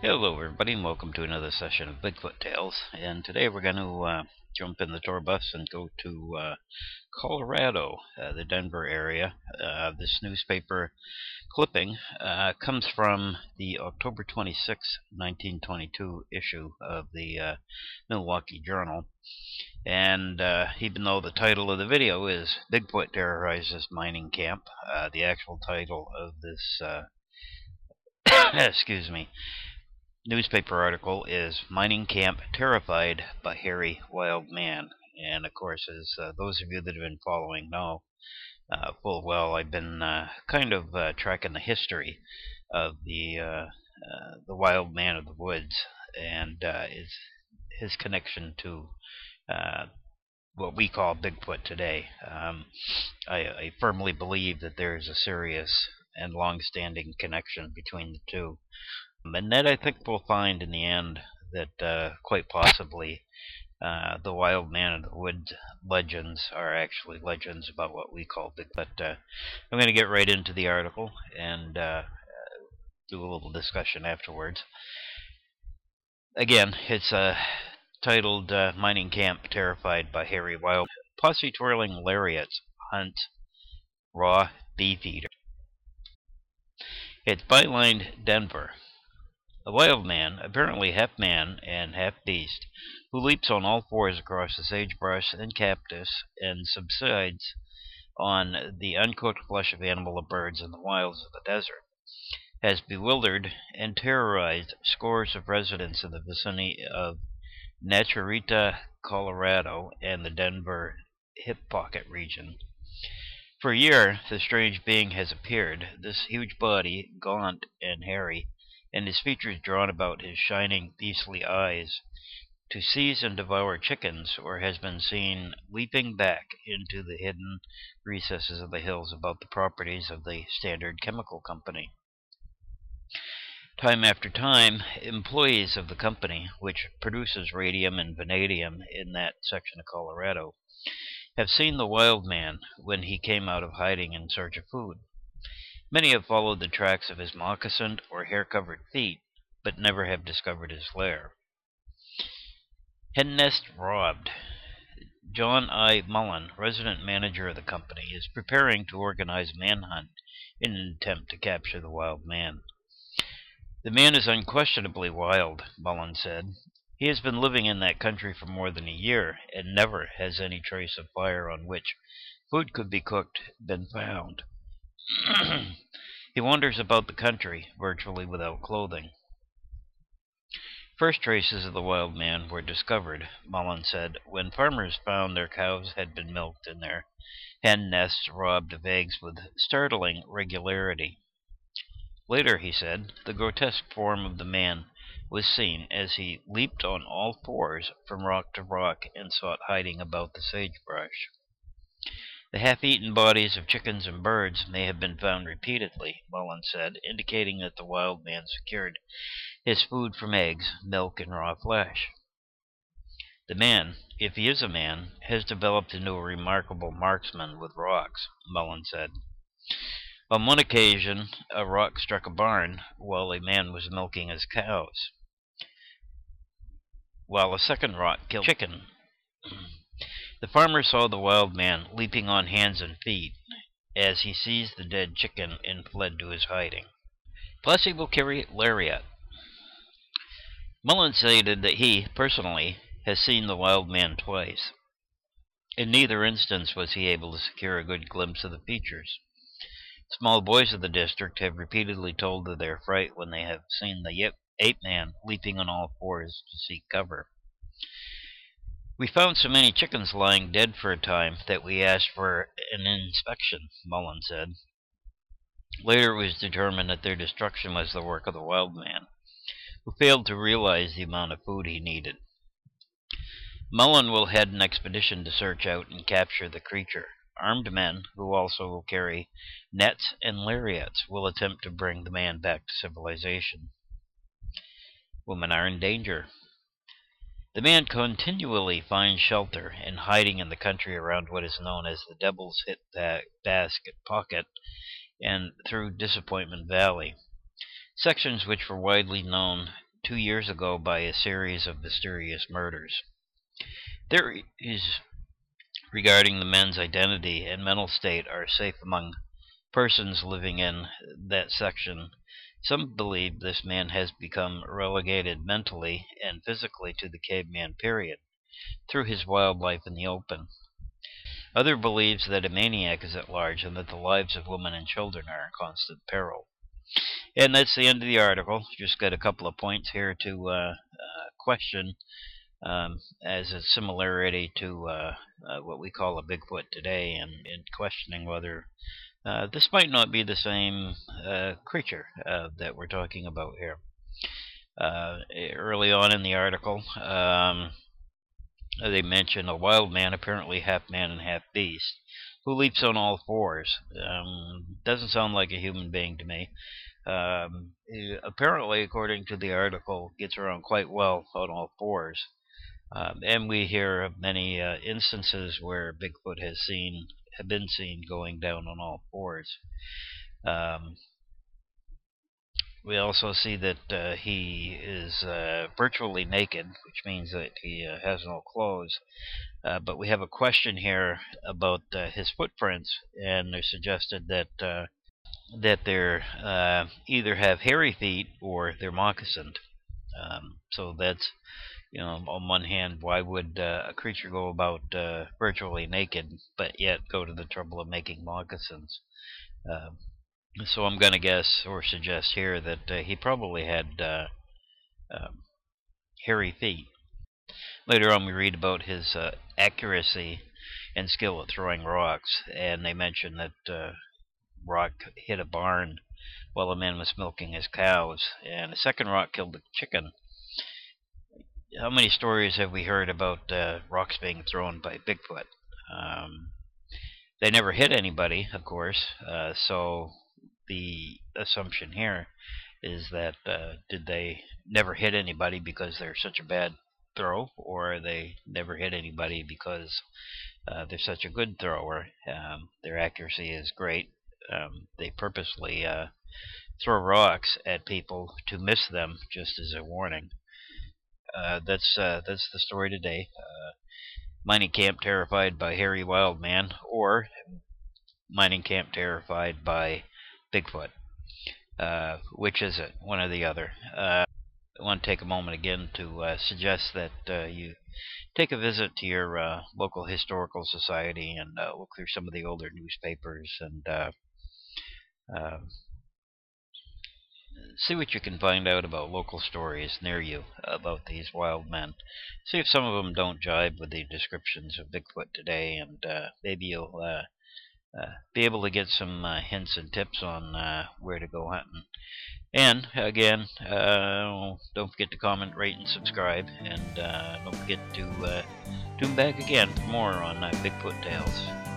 Hello everybody and welcome to another session of Bigfoot Tales, and today we're going to jump in the tour bus and go to Colorado, the Denver area. This newspaper clipping comes from the October 26, 1922 issue of the Milwaukee Journal, and even though the title of the video is Bigfoot Terrorizes Mining Camp, the actual title of this excuse me, newspaper article is Mining Camp Terrified by Hairy Wild Man. And of course, as those of you that have been following know full well, I've been kind of tracking the history of the Wild Man of the Woods and his connection to what we call Bigfoot today. I firmly believe that there is a serious and long-standing connection between the two. And that I think we'll find in the end that quite possibly the Wild Man of the Woods legends are actually legends about what we call Bigfoot. But I'm going to get right into the article and do a little discussion afterwards. Again, it's titled Mining Camp Terrified by Hairy Wild. Posse twirling lariats hunt raw beefeater. It's bylined Denver. A wild man, apparently half man and half beast, who leaps on all fours across the sagebrush and cactus and subsides on the uncooked flesh of animal and birds in the wilds of the desert, has bewildered and terrorized scores of residents in the vicinity of Naturita, Colorado, and the Denver hip pocket region. For a year, the strange being has appeared, this huge body, gaunt and hairy, and his features drawn about his shining, beastly eyes, to seize and devour chickens, or has been seen leaping back into the hidden recesses of the hills about the properties of the Standard Chemical Company. Time after time, employees of the company, which produces radium and vanadium in that section of Colorado, have seen the wild man when he came out of hiding in search of food. Many have followed the tracks of his moccasined or hair-covered feet, but never have discovered his lair. Hen nest robbed. John I. Mullen, resident manager of the company, is preparing to organize a manhunt in an attempt to capture the wild man. The man is unquestionably wild, Mullen said. He has been living in that country for more than a year, and never has any trace of fire on which food could be cooked been found. He wanders about the country, virtually without clothing. First traces of the wild man were discovered, Mullen said, when farmers found their cows had been milked and their hen nests robbed of eggs with startling regularity. Later, he said, the grotesque form of the man was seen as he leaped on all fours from rock to rock and sought hiding about the sagebrush. The half-eaten bodies of chickens and birds may have been found repeatedly, Mullen said, indicating that the wild man secured his food from eggs, milk, and raw flesh. The man, if he is a man, has developed into a remarkable marksman with rocks, Mullen said. On one occasion, a rock struck a barn while a man was milking his cows, while a second rock killed a chicken. The farmer saw the wild man leaping on hands and feet as he seized the dead chicken and fled to his hiding. Plus, he will carry lariat. Mullen stated that he, personally, has seen the wild man twice. In neither instance was he able to secure a good glimpse of the features. Small boys of the district have repeatedly told of their fright when they have seen the ape-man leaping on all fours to seek cover. We found so many chickens lying dead for a time that we asked for an inspection, Mullen said. Later it was determined that their destruction was the work of the wild man, who failed to realize the amount of food he needed. Mullen will head an expedition to search out and capture the creature. Armed men, who also will carry nets and lariats, will attempt to bring the man back to civilization. Women are in danger. The man continually finds shelter and hiding in the country around what is known as the Devil's Hit Basket Pocket and through Disappointment Valley, sections which were widely known 2 years ago by a series of mysterious murders. Theories regarding the men's identity and mental state are safe among persons living in that section. Some believe this man has become relegated mentally and physically to the caveman period through his wild life in the open. Other believes that a maniac is at large and that the lives of women and children are in constant peril. And that's the end of the article. Just got a couple of points here to question as a similarity to what we call a Bigfoot today, and in questioning whether this might not be the same creature that we're talking about here. Early on in the article, they mention a wild man, apparently half man and half beast, who leaps on all fours. Doesn't sound like a human being to me. Apparently, according to the article, gets around quite well on all fours. And we hear of many instances where Bigfoot have been seen going down on all fours. We also see that he is virtually naked, which means that he has no clothes. But we have a question here about his footprints, and they're suggested that they're either have hairy feet or they're moccasined. So that's, on one hand, why would a creature go about virtually naked, but yet go to the trouble of making moccasins? So I'm going to guess or suggest here that he probably had hairy feet. Later on, we read about his accuracy and skill at throwing rocks, and they mention that rock hit a barn while a man was milking his cows, and a second rock killed a chicken. How many stories have we heard about rocks being thrown by Bigfoot? They never hit anybody, of course, so the assumption here is that did they never hit anybody because they're such a bad throw, or they never hit anybody because they're such a good thrower? Their accuracy is great. They purposely throw rocks at people to miss them, just as a warning. That's the story today. Mining camp terrified by hairy wild man, or mining camp terrified by Bigfoot. Which is it? One or the other. I want to take a moment again to suggest that you take a visit to your local historical society and look through some of the older newspapers and see what you can find out about local stories near you about these wild men. See if some of them don't jibe with the descriptions of Bigfoot today, and maybe you'll be able to get some hints and tips on where to go hunting. And again, don't forget to comment, rate, and subscribe, and don't forget to tune back again for more on Bigfoot Tales.